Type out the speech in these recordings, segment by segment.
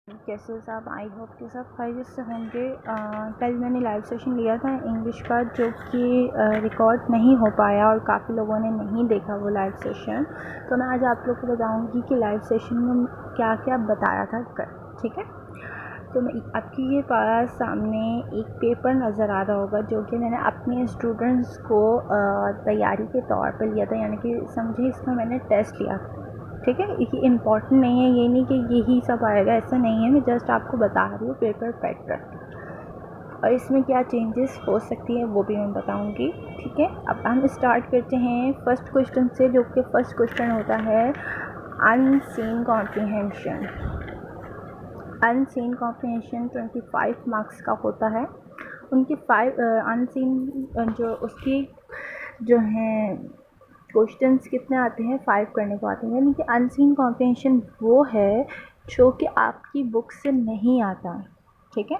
कैसे सब I hope कि सब खैरियत से होंगे। कल मैंने लाइव सेशन लिया था इंग्लिश का, जो कि रिकॉर्ड नहीं हो पाया और काफ़ी लोगों ने नहीं देखा वो लाइव सेशन। तो मैं आज आप लोग को बताऊंगी कि लाइव सेशन में क्या क्या बताया था ठीक है। तो मैं आपके ये पास सामने एक पेपर नज़र आ रहा होगा जो कि मैंने अपने स्टूडेंट्स को तैयारी के तौर पर लिया था, यानी कि समझे इसका मैंने टेस्ट लिया था। ठीक है, ये इम्पॉर्टेंट नहीं है, ये नहीं कि यही सब आएगा, ऐसा नहीं है। मैं जस्ट आपको बता रही हूँ पेपर पैटर्न और इसमें क्या चेंजेस हो सकती है वो भी मैं बताऊँगी। ठीक है, अब हम स्टार्ट करते हैं फर्स्ट क्वेश्चन से, जो कि फर्स्ट क्वेश्चन होता है unseen comprehension. Unseen comprehension 25 marks का होता है। उनके 5 अनसीन जो उसकी जो हैं क्वेश्चंस कितने आते हैं, 5 करने को आते हैं। यानी कि अनसीन कॉम्प्रिहेंशन वो है जो कि आपकी बुक से नहीं आता। ठीक है,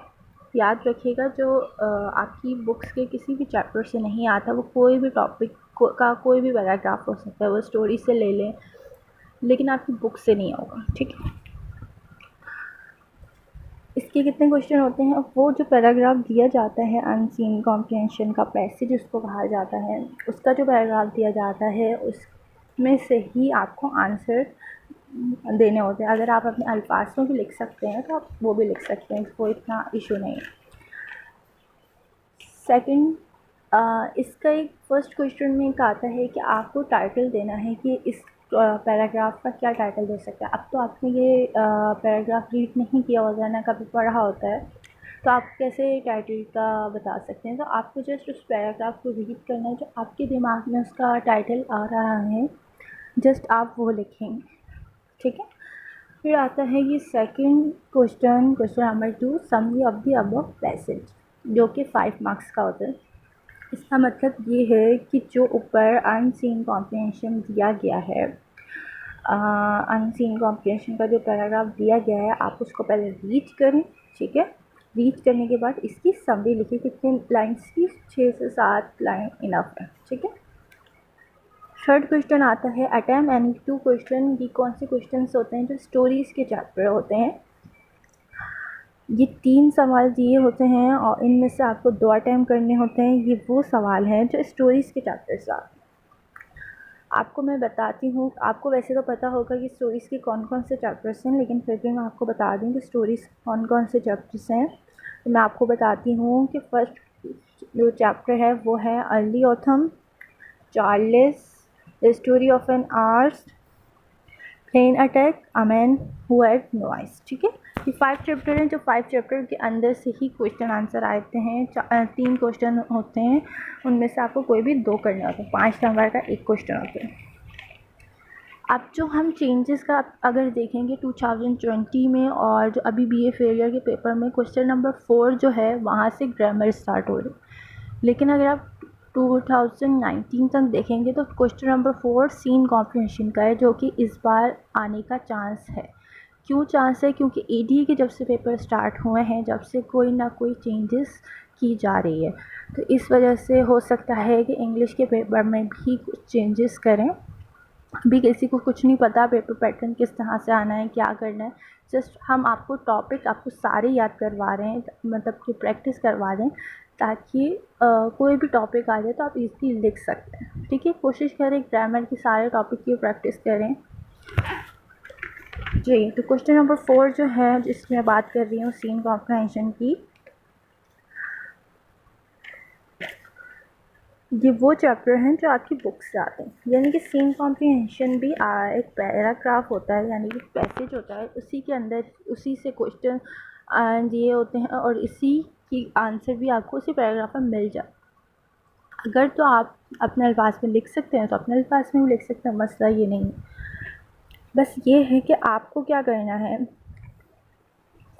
याद रखिएगा, जो आपकी बुक्स के किसी भी चैप्टर से नहीं आता, वो कोई भी टॉपिक का कोई भी पैराग्राफ हो सकता है, वो स्टोरी से ले लें, लेकिन आपकी बुक से नहीं होगा। ठीक है, इसके कितने क्वेश्चन होते हैं, वो जो पैराग्राफ दिया जाता है अनसीन कॉम्प्रिहेंशन का पैसेज उसको कहा जाता है, उसका जो पैराग्राफ दिया जाता है उसमें से ही आपको आंसर देने होते हैं। अगर आप अपने अल्फाज में भी लिख सकते हैं तो आप वो भी लिख सकते हैं, कोई इतना इशू नहीं है। सेकंड, इसका एक फर्स्ट क्वेश्चन में एक आता है कि आपको टाइटल देना है कि इस पैराग्राफ का क्या टाइटल दे सकते हैं। अब तो आपने ये पैराग्राफ रीड नहीं किया होगा ना, कभी पढ़ा होता है, तो आप कैसे टाइटल का बता सकते हैं। तो आपको जस्ट उस पैराग्राफ को रीड करना है, जो आपके दिमाग में उसका टाइटल आ रहा है, जस्ट आप वो लिखेंगे। ठीक है, फिर आता है ये second question, question number 2, summary of the above passage, जो कि 5 मार्क्स का होता है। इसका मतलब ये है कि जो ऊपर अनसीन कॉम्प्रिहेंशन दिया गया है, अनसीन कॉम्प्रिहेंशन का जो पैराग्राफ दिया गया है, आप उसको पहले रीड करें। ठीक है, रीड करने के बाद इसकी समरी लिखिए, कितने लाइन्स की, 6 से 7 लाइन इनफ है। ठीक है, थर्ड क्वेश्चन आता है अटेम्प्ट एनी 2 क्वेश्चन। ये कौन से क्वेश्चन होते हैं, जो स्टोरीज़ के चैप्टर होते हैं। ये 3 सवाल दिए होते हैं और इनमें से आपको 2 अटेम्प्ट करने होते हैं। ये वो सवाल हैं जो स्टोरीज़ के चैप्टर से आते हैं। आपको मैं बताती हूँ, आपको वैसे तो पता होगा कि स्टोरीज़ के कौन कौन से चैप्टर्स हैं, लेकिन फिर भी मैं आपको बता दूँ कि स्टोरीज़ कौन कौन से चैप्टर्स हैं। तो मैं आपको बताती हूँ कि फर्स्ट जो चैप्टर है वो है early autumn, Charles, the story of an artist, plane attack, a man who had no eyes. ठीक है, ये 5 चैप्टर हैं, जो 5 चैप्टर के अंदर से ही क्वेश्चन आंसर आते हैं। 3 क्वेश्चन होते हैं, उनमें से आपको कोई भी 2 करने होते हैं। 5 नंबर का एक क्वेश्चन होता है। अब जो हम चेंजेस का अगर देखेंगे 2020 में, और जो अभी बीए फेलियर के पेपर में क्वेश्चन नंबर 4 जो है, वहाँ से ग्रामर स्टार्ट हो रही है। लेकिन अगर आप 2019 तक देखेंगे तो क्वेश्चन नंबर 4 सीन कॉम्प्रिहेंशन का है, जो कि इस बार आने का चांस है। क्यों चांस है? क्योंकि एडीए के जब से पेपर स्टार्ट हुए हैं, जब से कोई ना कोई चेंजेस की जा रही है, तो इस वजह से हो सकता है कि इंग्लिश के पेपर में भी कुछ चेंजेस करें। अभी किसी को कुछ नहीं पता पेपर पैटर्न किस तरह से आना है, क्या करना है। जस्ट हम आपको टॉपिक आपको सारे याद करवा रहे हैं, मतलब कि प्रैक्टिस करवा दें, ताकि कोई भी टॉपिक आ जाए तो आप इजीली लिख सकते हैं। ठीक है, कोशिश करें ग्रामर की सारे टॉपिक की प्रैक्टिस करें जी। तो क्वेश्चन नंबर 4 जो है, जिसकी मैं बात कर रही हूँ सीन कॉम्प्रिहेंशन की, ये वो चैप्टर हैं जो आपकी बुक से आते हैं। यानी कि सीन कॉम्प्रिहेंशन भी एक पैराग्राफ होता है, यानी कि पैसेज होता है, उसी के अंदर उसी से क्वेश्चन दिए होते हैं और इसी की आंसर भी आपको उसी पैराग्राफ में मिल जाए। अगर तो आप अपने अल्फाज में लिख सकते हैं तो अपने अल्फाज में भी लिख सकते हैं, मसला ये नहीं है। बस ये है कि आपको क्या करना है,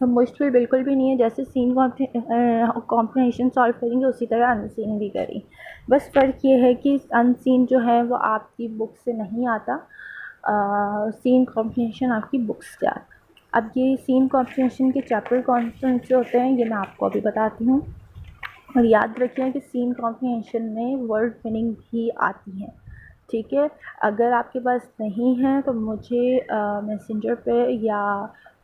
तो मुश्किल बिल्कुल भी नहीं है। जैसे सीन कॉम्प्रिहेंशन सॉल्व करेंगे उसी तरह अनसीन भी करें। बस फ़र्क ये है कि अनसीन जो है वो आपकी बुक से नहीं आता, सीन कॉम्प्रिहेंशन आपकी बुक्स से आता। अब ये सीन कॉम्प्रिहेंशन के चैप्टर कौन से होते हैं, ये मैं आपको अभी बताती हूँ। और याद रखिए कि सीन कॉम्प्रिहेंशन में वर्ड मीनिंग भी आती हैं। ठीक है, अगर आपके पास नहीं है तो मुझे मैसेंजर पे या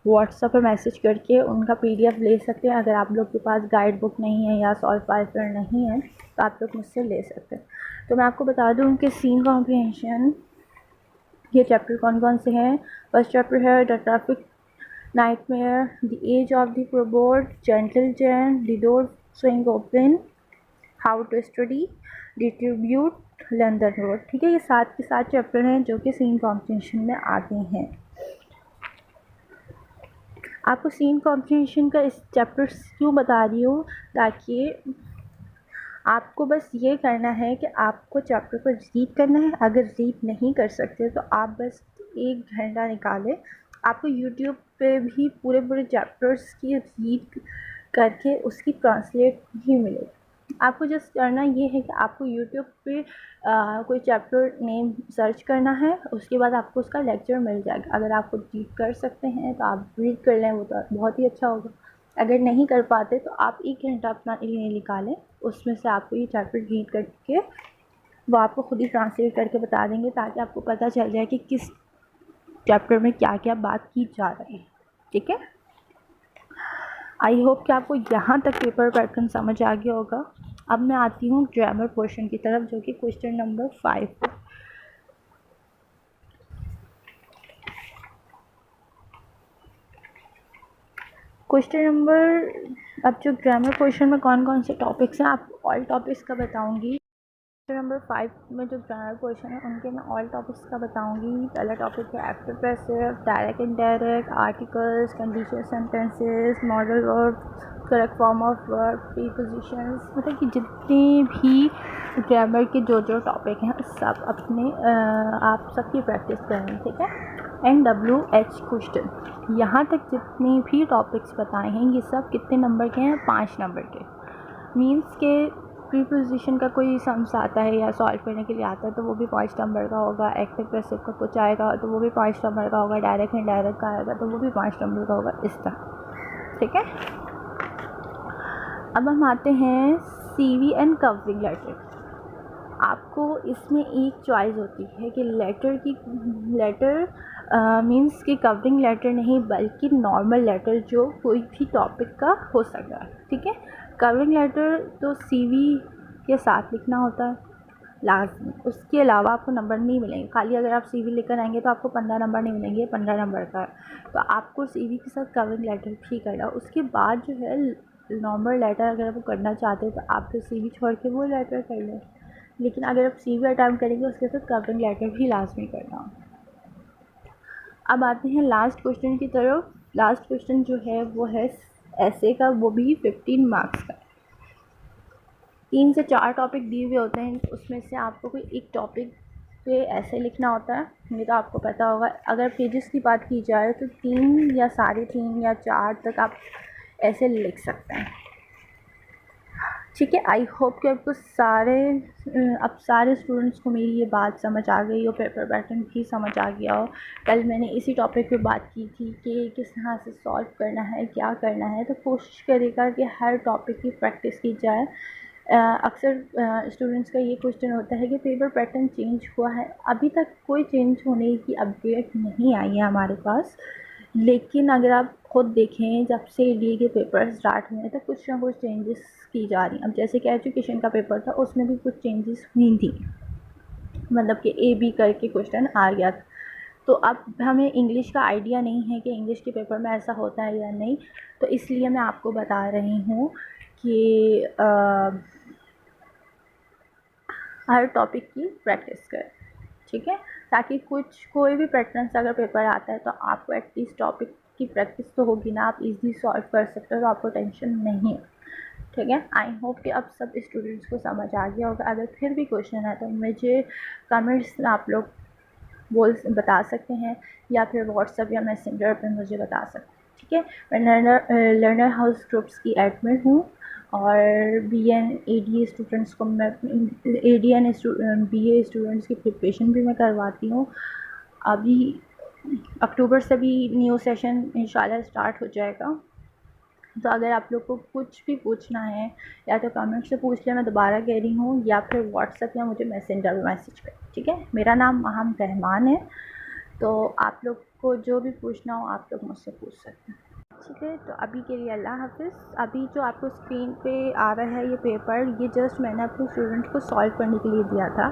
व्हाट्सएप पे मैसेज करके उनका PDF ले सकते हैं। अगर आप लोग के पास गाइड बुक नहीं है या सॉल्व फाइल नहीं है तो आप लोग मुझसे ले सकते हैं। तो मैं आपको बता दूं कि सीन कॉम्प्रिहेंशन ये चैप्टर कौन कौन से हैं। फर्स्ट चैप्टर है the traffic nightmare, the age of the proboard, gentle Jane, the door swing open, how to study, distribute, London road. ठीक है, ये 7 के 7 चैप्टर हैं जो कि सीन कॉम्प्रिहेंशन में आते हैं। आपको सीन कॉम्प्रिहेंशन का इस चैप्टर क्यों बता रही हूँ, ताकि आपको बस ये करना है कि आपको चैप्टर को रीड करना है। अगर रीड नहीं कर सकते तो आप बस 1 घंटा निकालें। आपको यूट्यूब पे भी पूरे पूरे चैप्टर्स की रीड करके उसकी ट्रांसलेट भी मिलेगी। आपको जस्ट करना ये है कि आपको यूट्यूब पे कोई चैप्टर नेम सर्च करना है, उसके बाद आपको उसका लेक्चर मिल जाएगा। अगर आपको रीड कर सकते हैं तो आप रीड कर लें, वो तो बहुत ही अच्छा होगा। अगर नहीं कर पाते तो आप 1 घंटा अपना लिए निकालें, उसमें से आपको ये चैप्टर रीड करके वो आपको खुद ही ट्रांसलेट करके बता देंगे, ताकि आपको पता चल जाए कि किस चैप्टर में क्या क्या बात की जा रही है। ठीक है, आई होप कि आपको यहाँ तक पेपर पैटर्न समझ आ गया होगा। अब मैं आती हूँ ग्रामर पोर्शन की तरफ, जो कि क्वेश्चन नंबर 5 है। क्वेश्चन नंबर, अब जो ग्रामर पोर्शन में कौन कौन से टॉपिक्स हैं, आप ऑल टॉपिक्स का बताऊंगी। क्वेश्चन नंबर 5 में जो ग्रामर क्वेश्चन है उनके मैं ऑल टॉपिक्स का बताऊंगी। पहला टॉपिक है active passive, direct indirect, articles, conditional sentences, modal verb, correct form of verb, prepositions, मतलब कि जितने भी ग्रामर के जो जो टॉपिक हैं सब अपने आप सबकी प्रैक्टिस करें। ठीक है, NWH क्वेश्चन, यहाँ तक जितने भी टॉपिक्स बताए हैं ये सब कितने नंबर के हैं, 5 नंबर के। मीन्स के प्रीपोजिशन का कोई सम्स आता है या सॉल्व करने के लिए आता है तो वो भी 5 नंबर का होगा। एक्टिव पैसिव का कुछ आएगा तो वो भी 5 नंबर का होगा। डायरेक्ट इनडायरेक्ट का आएगा तो वो भी 5 नंबर का होगा, इस तरह। ठीक है, अब हम आते हैं CV एंड कवरिंग लेटर। आपको इसमें एक चॉइस होती है कि लेटर मीन्स कि कवरिंग लेटर नहीं बल्कि नॉर्मल लेटर जो कोई भी टॉपिक का हो सकता है। ठीक है, कवरिंग लेटर तो CV के साथ लिखना होता है लाजमी, उसके अलावा आपको नंबर नहीं मिलेंगे। खाली अगर आप CV लेकर आएंगे तो आपको 15 नंबर नहीं मिलेंगे, 15 नंबर का। तो आपको CV के साथ कवरिंग लेटर भी करना। उसके बाद जो है नॉर्मल लेटर अगर वो करना चाहते हैं तो आप फिर CV छोड़ के वो लेटर कर लें, लेकिन अगर आप CV अटैम्प्ट करेंगे उसके साथ कवरिंग लेटर भी लाजमी करना। अब आते हैं लास्ट क्वेश्चन की तरफ। लास्ट क्वेश्चन जो है वो है ऐसे का, वो भी 15 मार्क्स का। 3 से 4 टॉपिक दिए हुए होते हैं, उसमें से आपको कोई एक टॉपिक पे ऐसे लिखना होता है। ये तो आपको पता होगा। अगर पेजेस की बात की जाए तो 3 या 3.5 या 4 तक आप ऐसे लिख सकते हैं। ठीक है, आई होप कि आपको अब सारे स्टूडेंट्स को मेरी ये बात समझ आ गई हो, पेपर पैटर्न भी समझ आ गया हो। कल मैंने इसी टॉपिक पे बात की थी कि किस तरह से सॉल्व करना है, क्या करना है। तो कोशिश करेगा कि हर टॉपिक की प्रैक्टिस की जाए। अक्सर स्टूडेंट्स का ये क्वेश्चन होता है कि पेपर पैटर्न चेंज हुआ है। अभी तक कोई चेंज होने की अपडेट नहीं आई है हमारे पास, लेकिन अगर आप खुद देखें जब से DA के पेपर स्टार्ट हुए तो कुछ ना कुछ चेंजेस की जा रही हैं। अब जैसे कि एजुकेशन का पेपर था उसमें भी कुछ चेंजेस हुई थी, मतलब कि AB करके क्वेश्चन आ गया था। तो अब हमें इंग्लिश का आइडिया नहीं है कि इंग्लिश के पेपर में ऐसा होता है या नहीं, तो इसलिए मैं आपको बता रही हूँ कि हर टॉपिक की प्रैक्टिस करें। ठीक है, ताकि कोई भी पैटर्न से अगर पेपर आता है तो आपको एटलीस्ट टॉपिक की प्रैक्टिस तो होगी ना, आप इजीली सॉल्व कर सकते हो, तो आपको टेंशन नहीं है। ठीक है, आई होप कि अब सब स्टूडेंट्स को समझ आ गया होगा। अगर फिर भी क्वेश्चन है तो मुझे कमेंट्स में आप लोग बता सकते हैं, या फिर व्हाट्सएप या मैसेंजर पर मुझे बता सकते हैं। ठीक है, मैं लर्नर हाउस ग्रुप्स की एडमिन हूँ और BN ADA स्टूडेंट्स को मैं ADN BA स्टूडेंट्स की प्रिपरेशन भी मैं करवाती हूँ। अभी अक्टूबर से भी न्यू सेशन इंशाल्लाह स्टार्ट हो जाएगा। तो अगर आप लोग को कुछ भी पूछना है या तो कमेंट से पूछ लें, मैं दोबारा कह रही हूँ, या फिर व्हाट्सएप या मुझे मैसेंजर पर मैसेज करें। ठीक है, मेरा नाम महम रहमान है। तो आप लोग आपको जो भी पूछना हो आप लोग मुझसे पूछ सकते हैं। ठीक है, तो अभी के लिए अल्लाह हाफ़िज़। अभी जो आपको स्क्रीन पे आ रहा है ये पेपर, ये जस्ट मैंने अपने स्टूडेंट को सॉल्व करने के लिए दिया था।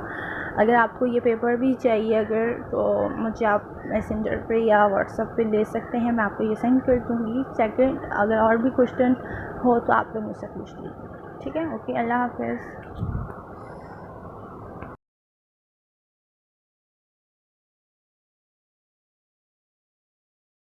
अगर आपको ये पेपर भी चाहिए अगर, तो मुझे आप मैसेंजर पे या व्हाट्सएप पे ले सकते हैं, मैं आपको ये सेंड कर दूँगी। सेकंड, अगर और भी क्वेश्चन हो तो आप लोग मुझसे पूछ लीजिए। ठीक है, ओके, अल्लाह हाफ़िज़।